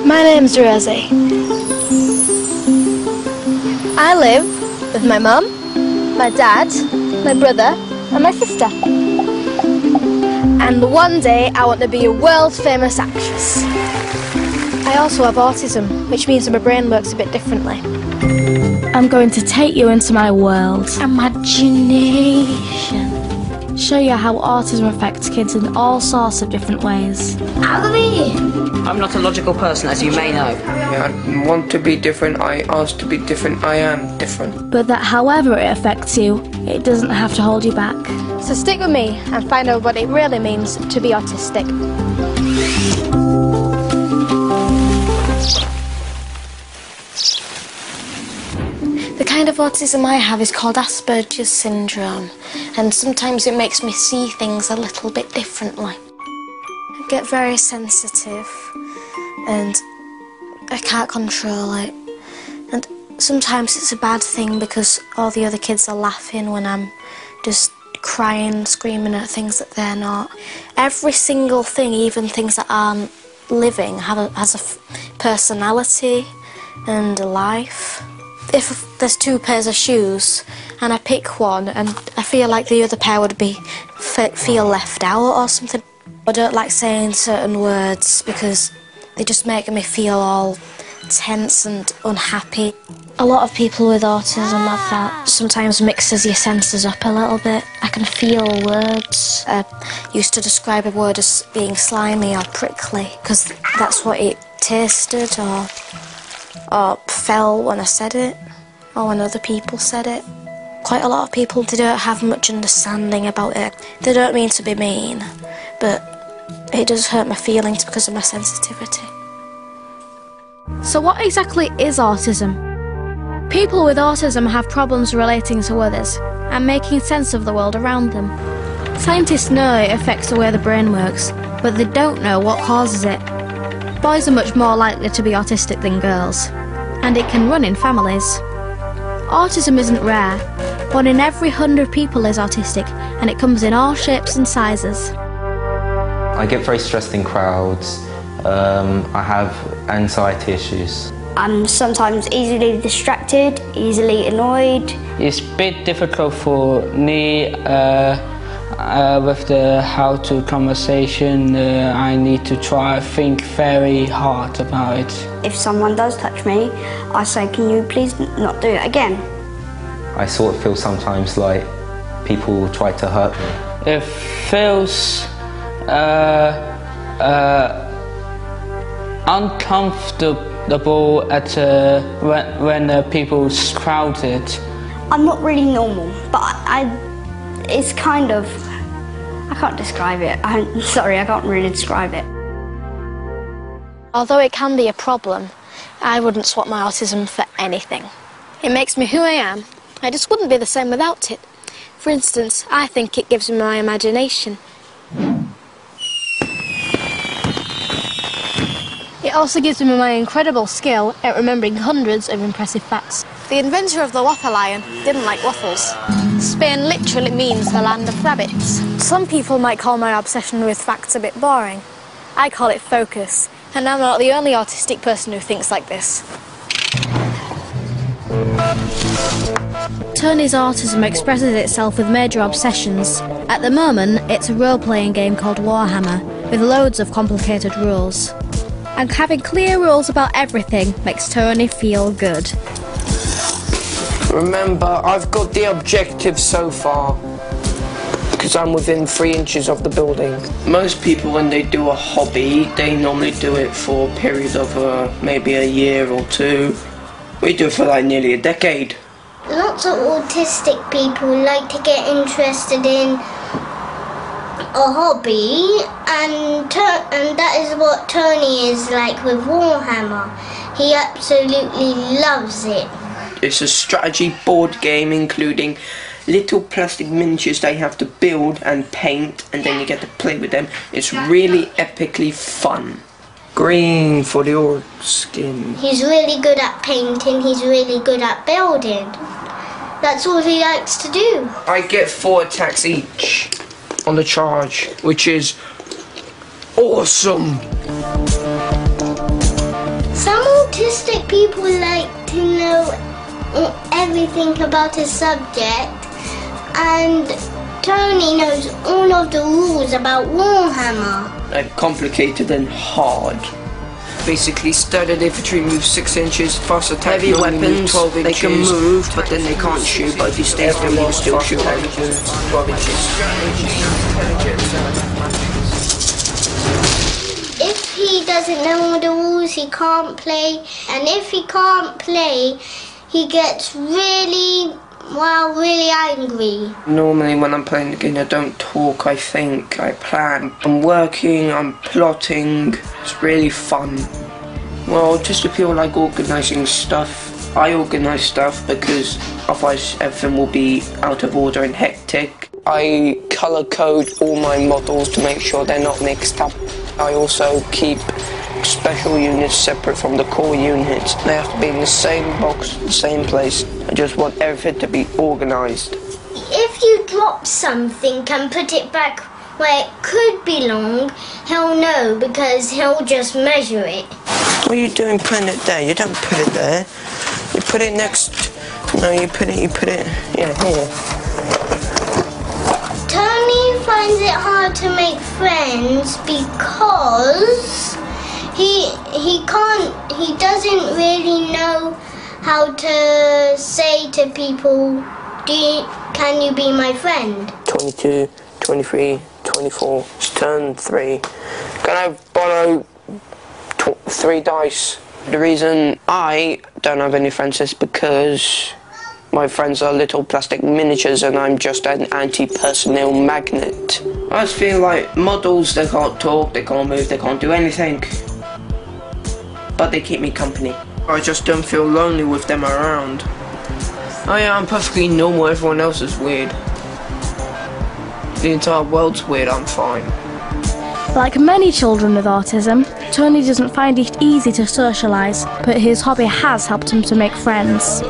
My name's Rosie. I live with my mum, my dad, my brother and my sister. And one day I want to be a world famous actress. I also have autism, which means that my brain works a bit differently. I'm going to take you into my world. Imagination. Show you how autism affects kids in all sorts of different ways. I'm not a logical person, as you may know. Yeah, I want to be different, I ask to be different, I am different. But that however it affects you, it doesn't have to hold you back. So stick with me and find out what it really means to be autistic. The kind of autism I have is called Asperger's syndrome, and sometimes it makes me see things a little bit differently. I get very sensitive and I can't control it, and sometimes it's a bad thing because all the other kids are laughing when I'm just crying, screaming at things that they're not. Every single thing, even things that aren't living, has a personality and a life. If there's two pairs of shoes and I pick one and I feel like the other pair would feel left out or something, I don't like saying certain words because they just make me feel all tense and unhappy. A lot of people with autism have that. Sometimes mixes your senses up a little bit. I can feel words. I used to describe a word as being slimy or prickly because that's what it tasted or felt when I said it or when other people said it. Quite a lot of people, they don't have much understanding about it. They don't mean to be mean, but it does hurt my feelings because of my sensitivity. So what exactly is autism? People with autism have problems relating to others and making sense of the world around them. Scientists know it affects the way the brain works, but they don't know what causes it. Boys are much more likely to be autistic than girls, and it can run in families. Autism isn't rare. 1 in every 100 people is autistic, and it comes in all shapes and sizes. I get very stressed in crowds. I have anxiety issues. I'm sometimes easily distracted, easily annoyed. It's a bit difficult for me with the how-to conversation. I need to think very hard about it. If someone does touch me, I say, can you please not do it again? I sort of feel sometimes like people will try to hurt me. It feels uncomfortable at when people crowded. I'm not really normal, but it's kind of, I can't describe it. I'm sorry, I can't really describe it. Although it can be a problem, I wouldn't swap my autism for anything. It makes me who I am. I just wouldn't be the same without it. For instance, I think it gives me my imagination. It also gives me my incredible skill at remembering hundreds of impressive facts. The inventor of the waffle iron didn't like waffles. Spain literally means the land of rabbits. Some people might call my obsession with facts a bit boring. I call it focus, and I'm not the only autistic person who thinks like this. Tony's autism expresses itself with major obsessions. At the moment, it's a role-playing game called Warhammer, with loads of complicated rules. And having clear rules about everything makes Tony feel good. Remember, I've got the objective so far, because I'm within 3 inches of the building. Most people, when they do a hobby, they normally do it for a period of maybe a year or 2. We do it for like nearly a decade. Lots of autistic people like to get interested in a hobby, and that is what Tony is like with Warhammer. He absolutely loves it. It's a strategy board game including little plastic miniatures they have to build and paint, and then you get to play with them. It's really epically fun. Green for the orc skin. He's really good at painting, he's really good at building. That's all he likes to do. I get 4 attacks each on the charge, which is awesome. autistic people like to know everything about a subject, and Tony knows all of the rules about Warhammer. Like complicated and hard. Basically, standard infantry moves 6 inches, fast attack heavy weapons, 12 inches, they can move, but then they can't shoot, but if you stay still, you can still shoot. 12 inches. If he doesn't know all the rules, he can't play, and if he can't play, he gets really angry. Normally when I'm playing the game, I don't talk, I think, I plan. I'm working, I'm plotting, it's really fun. Well, just if people like organising stuff, I organise stuff because otherwise everything will be out of order and hectic. I colour code all my models to make sure they're not mixed up. I also keep special units separate from the core units. They have to be in the same box, the same place. I just want everything to be organised. If you drop something and put it back where it could belong, he'll know because he'll just measure it. What are you doing putting it there? You don't put it there. You put it next. No, you put it, yeah, here. Tony finds it hard to make friends because he doesn't really know how to say to people, can you be my friend? 22, 23, 24, it's turn 3. Can I borrow 3 dice? The reason I don't have any friends is because my friends are little plastic miniatures and I'm just an anti-personnel magnet. I just feel like models, they can't talk, they can't move, they can't do anything. But they keep me company. I just don't feel lonely with them around. Oh yeah, I'm perfectly normal, everyone else is weird. The entire world's weird, I'm fine. Like many children with autism, Tony doesn't find it easy to socialise, but his hobby has helped him to make friends.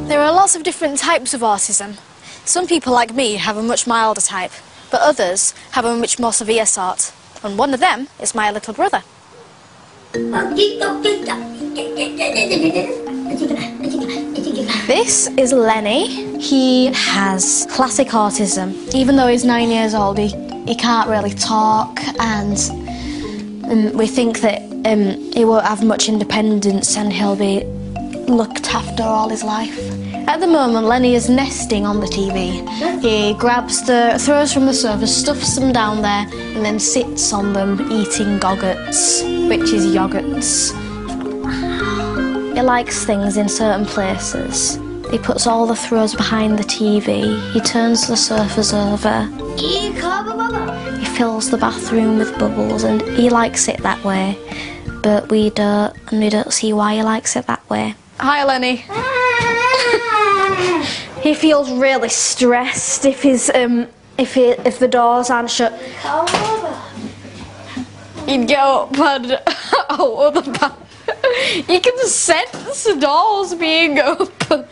There are lots of different types of autism. Some people like me have a much milder type, but others have a much more severe sort. And one of them is my little brother. This is Lenny. He has classic autism. Even though he's 9 years old, he can't really talk, and we think that he won't have much independence and he'll be looked after all his life. At the moment, Lenny is nesting on the TV. He grabs throws from the sofa, stuffs them down there, and then sits on them eating gogurts, which is yogurts. He likes things in certain places. He puts all the throws behind the TV. He turns the sofas over. He fills the bathroom with bubbles, and he likes it that way. But we don't, and we don't see why he likes it that way. Hi, Lenny. He feels really stressed if the doors aren't shut. He'd get up and out of the bath. You can sense the doors being open.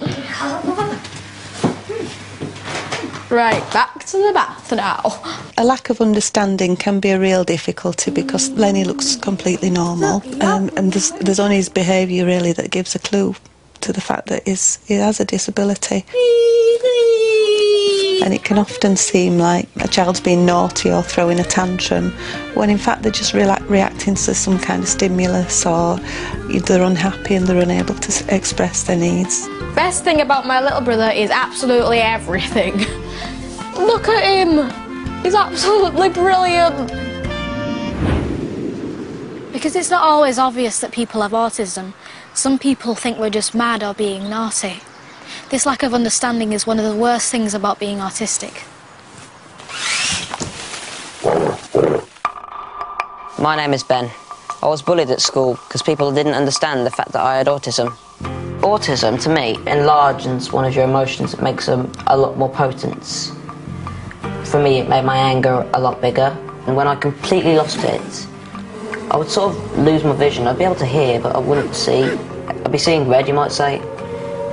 Right, back to the bath now. A lack of understanding can be a real difficulty because Lenny looks completely normal, and there's only his behaviour really that gives a clue to the fact that he has a disability. And it can often seem like a child's being naughty or throwing a tantrum, when in fact they're just reacting to some kind of stimulus, or they're unhappy and they're unable to express their needs. Best thing about my little brother is absolutely everything. Look at him! He's absolutely brilliant! Because it's not always obvious that people have autism. Some people think we're just mad or being naughty. This lack of understanding is one of the worst things about being autistic. My name is Ben. I was bullied at school because people didn't understand the fact that I had autism. Autism, to me, enlarges one of your emotions. It makes them a lot more potent. For me, it made my anger a lot bigger. And when I completely lost it, I would sort of lose my vision. I'd be able to hear, but I wouldn't see. I'd be seeing red, you might say.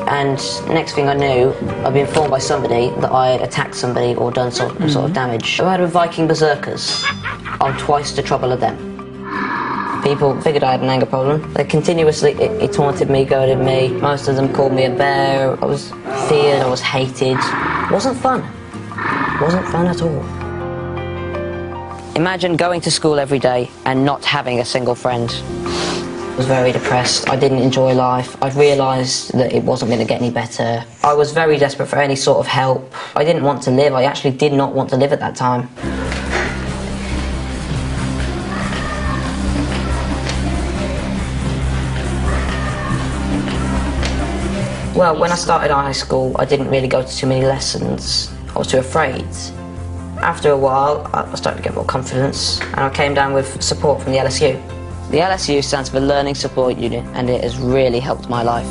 And next thing I knew, I'd be informed by somebody that I had attacked somebody or done some sort of damage. I heard of Viking berserkers. I'm twice the trouble of them. People figured I had an anger problem. They continuously taunted me, goaded me. Most of them called me a bear. I was feared, I was hated. It wasn't fun. It wasn't fun at all. Imagine going to school every day and not having a single friend. I was very depressed. I didn't enjoy life. I realised that it wasn't going to get any better. I was very desperate for any sort of help. I didn't want to live. I actually did not want to live at that time. Well, when I started high school, I didn't really go to too many lessons. I was too afraid. After a while, I started to get more confidence, and I came down with support from the LSU. The LSU stands for Learning Support Unit, and it has really helped my life.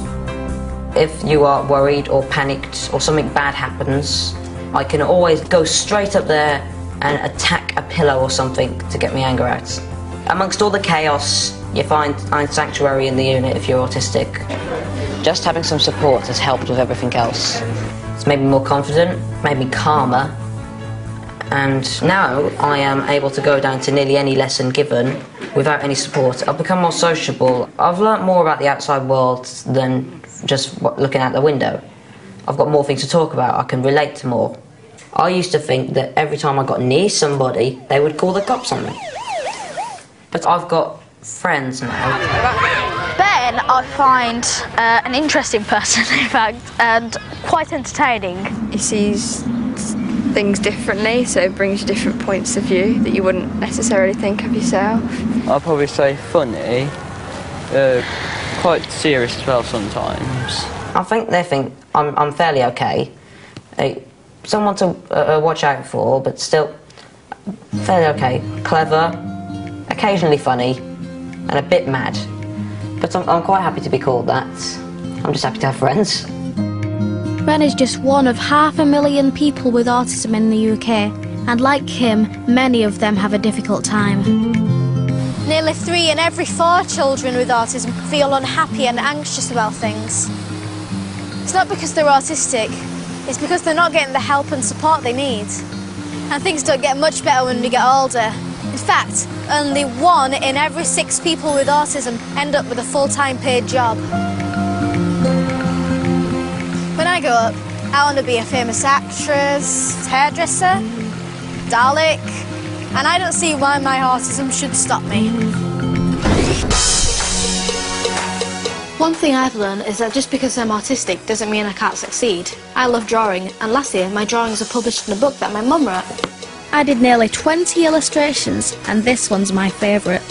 If you are worried or panicked or something bad happens, I can always go straight up there and attack a pillow or something to get my anger out. Amongst all the chaos, you find sanctuary in the unit if you're autistic. Just having some support has helped with everything else. It's made me more confident, made me calmer, and now I am able to go down to nearly any lesson given without any support. I've become more sociable. I've learnt more about the outside world than just looking out the window. I've got more things to talk about. I can relate to more. I used to think that every time I got near somebody, they would call the cops on me. But I've got friends now. Ben, I find an interesting person, in fact, and quite entertaining. He sees things differently, so it brings you different points of view that you wouldn't necessarily think of yourself. I'll probably say funny, quite serious as well sometimes. I think they think I'm fairly okay. Someone to watch out for, but still fairly okay. Clever, occasionally funny, and a bit mad. But I'm quite happy to be called that. I'm just happy to have friends. Ben is just one of 500,000 people with autism in the UK, and like him, many of them have a difficult time. Nearly 3 in every 4 children with autism feel unhappy and anxious about things. It's not because they're autistic, it's because they're not getting the help and support they need. And things don't get much better when we get older. In fact, only 1 in every 6 people with autism end up with a full-time paid job. When I grow up, I want to be a famous actress, hairdresser, Dalek, and I don't see why my autism should stop me. One thing I've learned is that just because I'm autistic doesn't mean I can't succeed. I love drawing, and last year my drawings were published in a book that my mum wrote. I did nearly 20 illustrations, and this one's my favourite.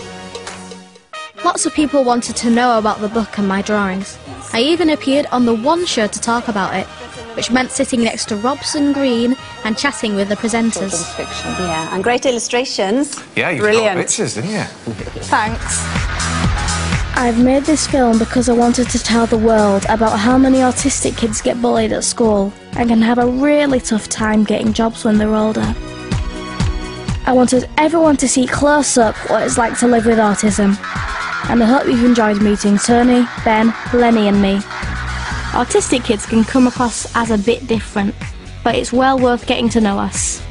Lots of people wanted to know about the book and my drawings. I even appeared on the One Show to talk about it, which meant sitting next to Robson Green and chatting with the presenters. Yeah, and great illustrations. Yeah, you got pictures, didn't you? Thanks. I've made this film because I wanted to tell the world about how many autistic kids get bullied at school and can have a really tough time getting jobs when they're older. I wanted everyone to see close up what it's like to live with autism, and I hope you've enjoyed meeting Tony, Ben, Lenny and me. Autistic kids can come across as a bit different, but it's well worth getting to know us.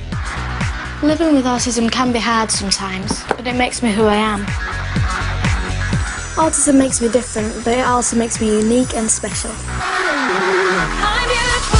Living with autism can be hard sometimes, but it makes me who I am. Autism makes me different, but it also makes me unique and special. I'm beautiful.